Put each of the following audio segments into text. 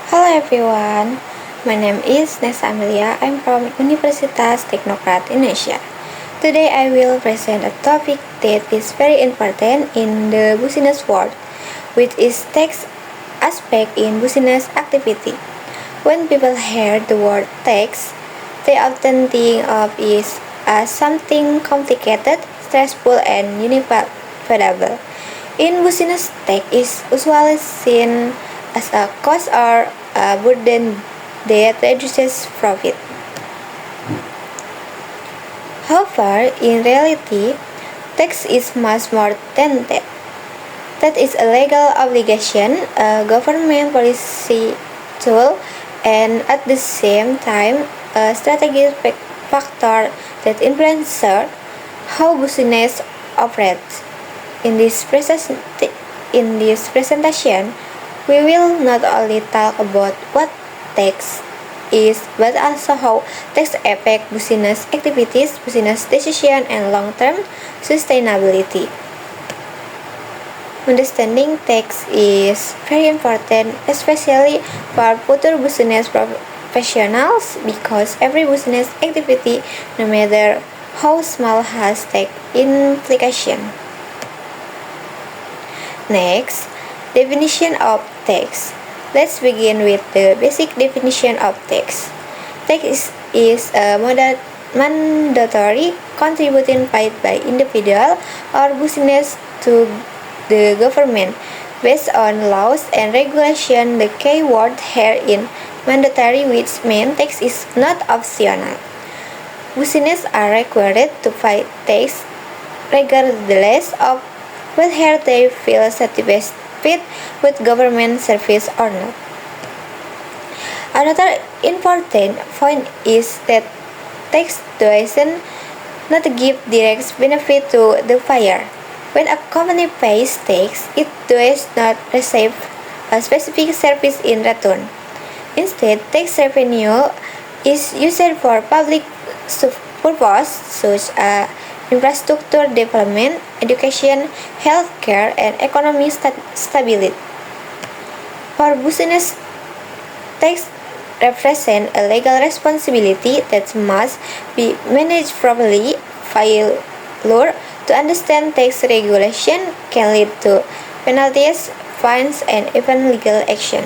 Hello everyone, my name is Nessa Amelia. I'm from Universitas Teknokrat Indonesia. Today I will present a topic that is very important in the business world, which is tax aspect in business activity. When people hear the word tax, they often think of it as something complicated, stressful, and unavoidable. In business, tax is usually seen as a cost or a burden that reduces profit. However, in reality, tax is much more than that. That is a legal obligation, a government policy tool, and at the same time, a strategic factor that influences how business operates. In this presentation, we will not only talk about what tax is, but also how tax affect business activities, business decision, and long-term sustainability. Understanding tax is very important, especially for future business professionals, because every business activity, no matter how small, has tax implication. Next, definition of tax. Let's begin with the basic definition of tax. Tax is a mandatory contribution paid by individual or business to the government based on laws and regulation. The key word here in mandatory, which means tax is not optional. Businesses are required to pay tax regardless of whether they feel satisfied with government service or not. Another important point is that tax does not give direct benefit to the payer. When a company pays tax, it does not receive a specific service in return. Instead, tax revenue is used for public purposes such as infrastructure development, education, healthcare, and economic stability. For business, tax represents a legal responsibility that must be managed properly. Failure to understand tax regulation can lead to penalties, fines, and even legal action.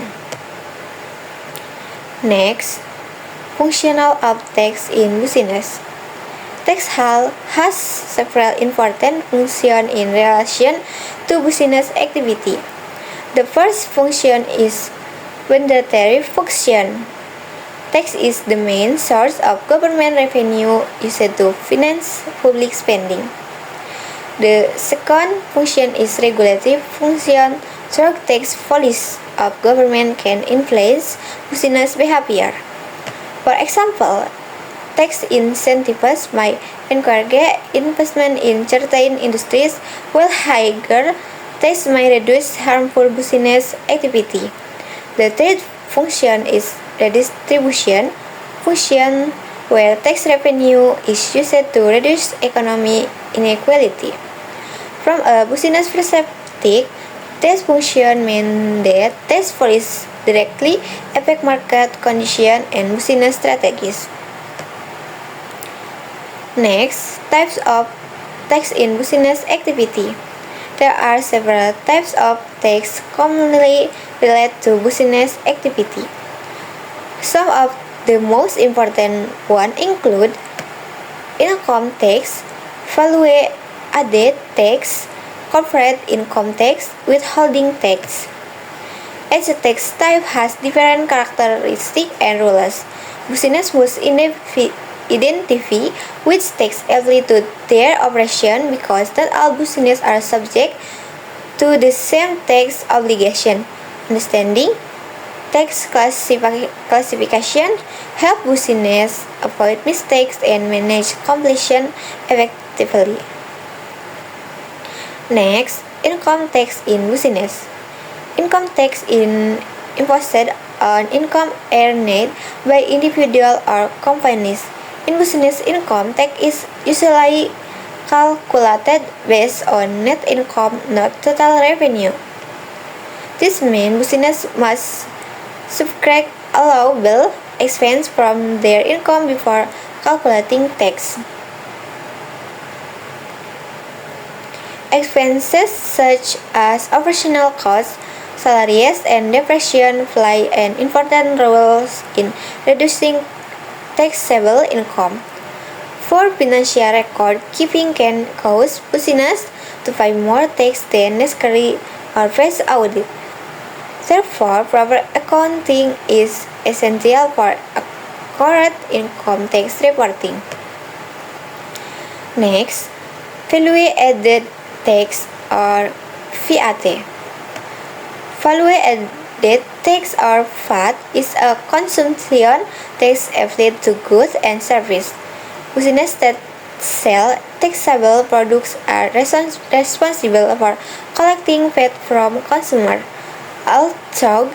Next, functional of tax in business. Tax has several important functions in relation to business activity. The first function is mandatory function. Tax is the main source of government revenue used to finance public spending. The second function is regulatory function. Through tax policy of government can influence business behavior. For example, tax incentives might encourage investment in certain industries, while higher tax may reduce harmful business activity. The third function is redistribution function, where tax revenue is used to reduce economic inequality. From a business perspective, tax function means that tax policies directly affect market conditions and business strategies. Next, types of tax in business activity. There are several types of tax commonly related to business activity. Some of the most important ones include income tax, value-added tax, corporate income tax, withholding tax. Each tax type has different characteristics and rules. Business must identify which tax apply to their operation, because not all businesses are subject to the same tax obligation. Understanding tax classification help business avoid mistakes and manage competition effectively. Next, income tax in business. Income tax is imposed on income earned by individuals or companies. In business, income tax is usually calculated based on net income, not total revenue. This means business must subtract allowable expense from their income before calculating tax. Expenses such as operational costs, salaries, and depreciation play an important role in reducing taxable income. For financial record keeping can cause business to pay more tax than necessary or face audit. Therefore, proper accounting is essential for accurate income tax reporting. Next, value-added tax or VAT. Value-added tax or VAT is a consumption tax applied to goods and services. Businesses that sell taxable products are responsible for collecting VAT from consumers. Although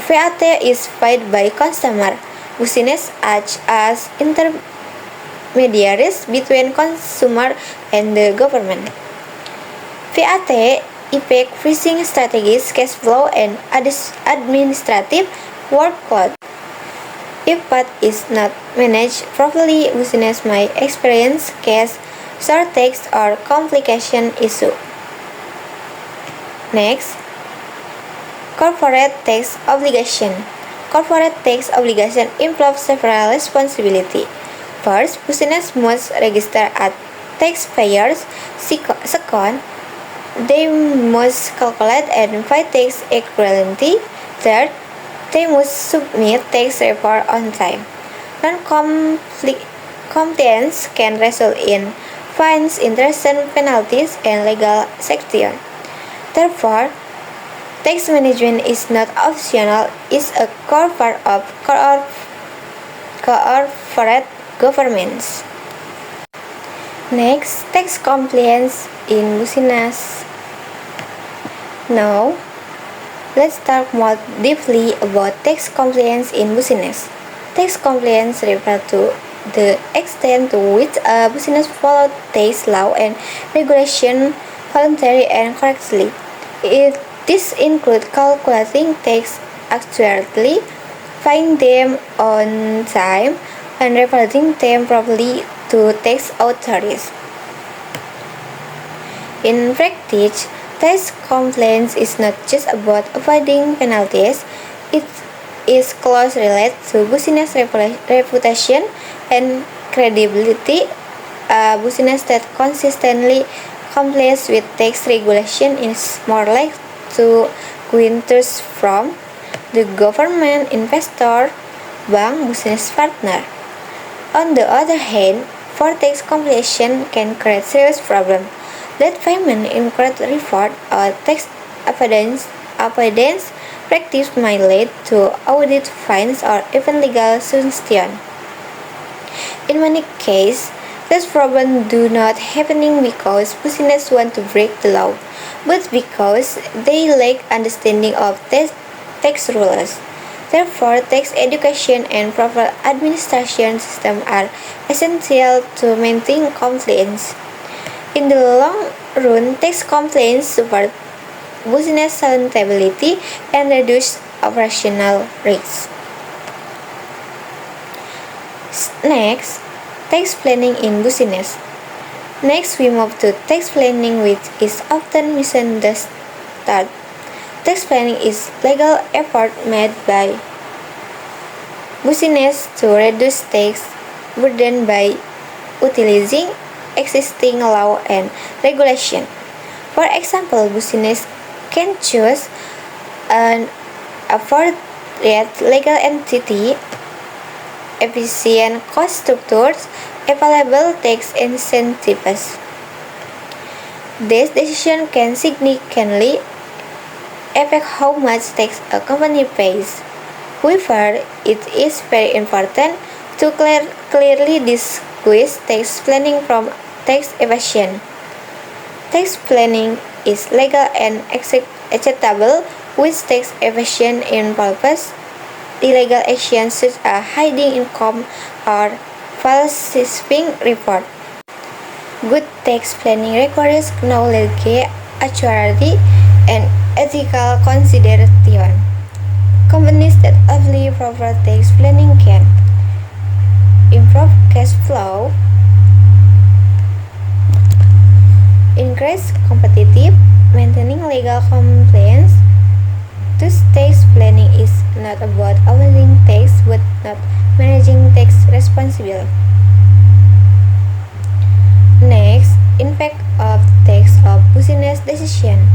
VAT is paid by consumer, businesses act as intermediaries between consumer and the government. VAT affects pricing strategies, cash flow, and administrative workload. If VAT is not managed properly, business may experience cash shortage or complication issue. Next, corporate tax obligation. Corporate tax obligation involves several responsibilities. First, business must register as taxpayers. Second, they must calculate and pay tax accurately. Third, they must submit tax report on time. Non-compliance can result in fines, interest, penalties, and legal sanction. Therefore, tax management is not optional, it's a core part of corporate governance. Next, tax compliance in business. Now, let's talk more deeply about tax compliance in business. Tax compliance refers to the extent to which a business follows tax law and regulation voluntarily and correctly. This includes calculating tax accurately, paying them on time, and reporting them properly to tax authorities. In practice, tax compliance is not just about avoiding penalties, it is closely related to business reputation and credibility. A business that consistently complies with tax regulation is more likely to win trust from the government, investor, bank, business partner. On the other hand, poor tax compliance can create serious problems. Late payment, incorrect report, or tax avoidance practice may lead to audit fines or even legal sanction. In many cases, these problems do not happen because businesses want to break the law, but because they lack understanding of tax rules. Therefore, tax education and proper administration systems are essential to maintain compliance. In the long run, tax compliance supports business sustainability and reduce operational risks. Next, tax planning in business. Next, we move to tax planning, which is often misunderstood. Tax planning is legal effort made by business to reduce tax burden by utilizing existing law and regulation. For example, business can choose an appropriate legal entity, efficient cost structures, available tax incentives. This decision can significantly affect how much tax a company pays. However, it is very important to clearly distinguish tax planning from tax evasion. Tax planning is legal and acceptable, with tax evasion involves illegal actions such as hiding income or falsifying reports. Good tax planning requires knowledge, actuarially, and ethical consideration. Companies that proper tax planning can improve cash flow, increase competitive, maintaining legal compliance. Thus, tax planning is not about avoiding tax but not managing tax responsibly. Next, impact of tax of business decision.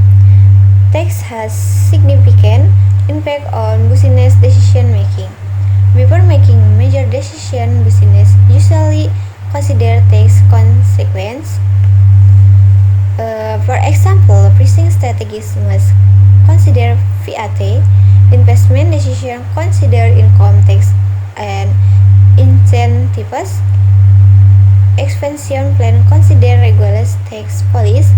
Tax has significant impact on business decision making. Before making major decision, business usually consider tax consequences. For example, pricing strategies must consider VAT. Investment decision consider income tax and incentives. Expansion plan consider regulars tax policy.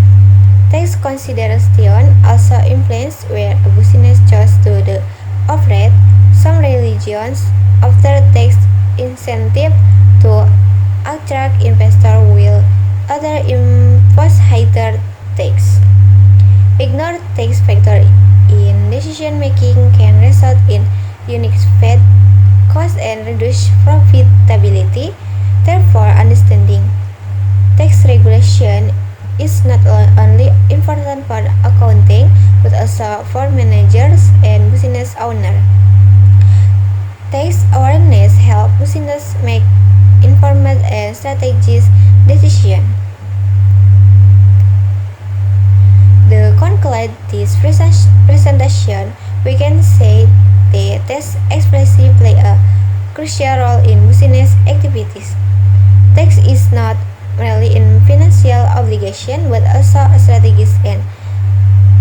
Tax consideration also influence where a business chooses to operate. Some religions offer tax incentive to attract investors while others impose higher tax. Ignore tax factor in decision making can result in unique fed cost and reduced profitability. Therefore, understanding tax regulation is not only important for accounting but also for managers and business owners. Tax awareness helps business make informed and strategic decisions. To conclude this presentation, we can say that tax expressly play a crucial role in business activities. Tax is not merely a financial obligation but also a strategic and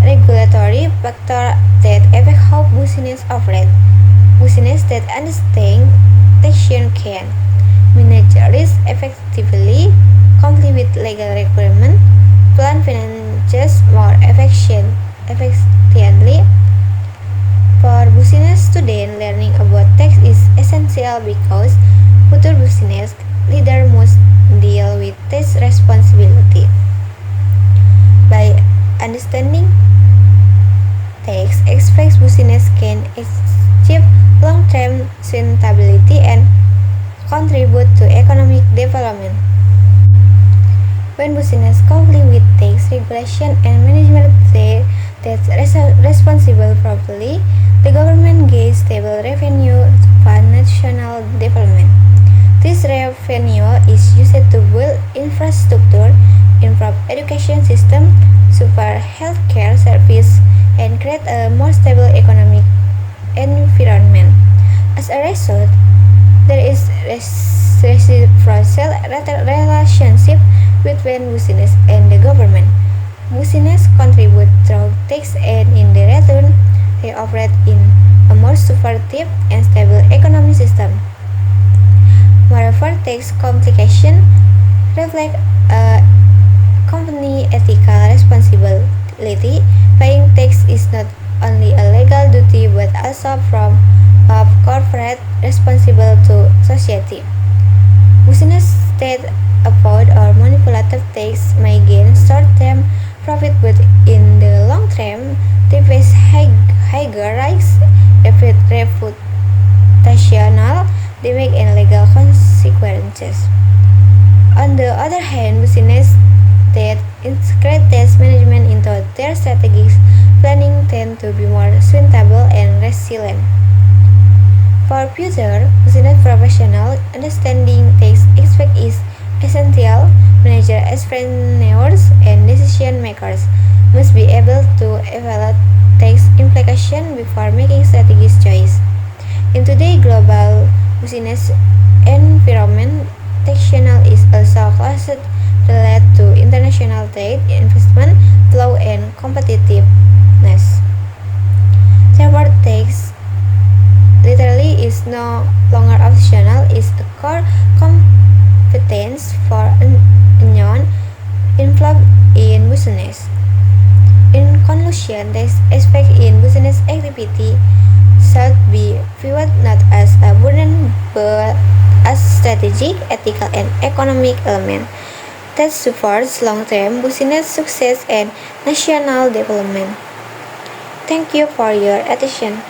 regulatory factor that affect how business operate. Business that understand taxation can manage risk effectively, comply with legal requirements, plan finances more efficiently. For business students, learning about tax is essential because future business leaders must deal with tax responsibility. By understanding tax aspects, business can achieve long-term sustainability and contribute to economic development. When business comply with tax regulation and management that's responsible properly, the government gains stable revenue to fund national development. This revenue is used to build infrastructure, improve education system, support healthcare service, and create a more stable economic environment. As a result, there is reciprocal relationship between business and the government. Business contribute through tax and in the return, they operate in a more supportive and stable economic system. Moreover, tax complication reflect a company ethical responsibility. Paying tax is not only a legal duty but also from of corporate responsible to society. Business that avoid or manipulative tax may gain short-term profit but in the long term they face higher risks, reputational damage and legal consequences. On the other hand, business that integrate tax management into their strategic planning tend to be more sustainable and resilient. For future business professionals, understanding tax aspect is essential. Managers, entrepreneurs, and decision makers must be able to evaluate tax implications before making strategic choices. In today's global business environment, taxation is also closely related to international trade, investment, flow, and competitiveness. Therefore, tax literally is no longer optional, it's a core competence for anyone involved in business. In conclusion, this aspect in business activity should be viewed not as a burden but as strategic, ethical, and economic element that supports long-term business success and national development. Thank you for your attention.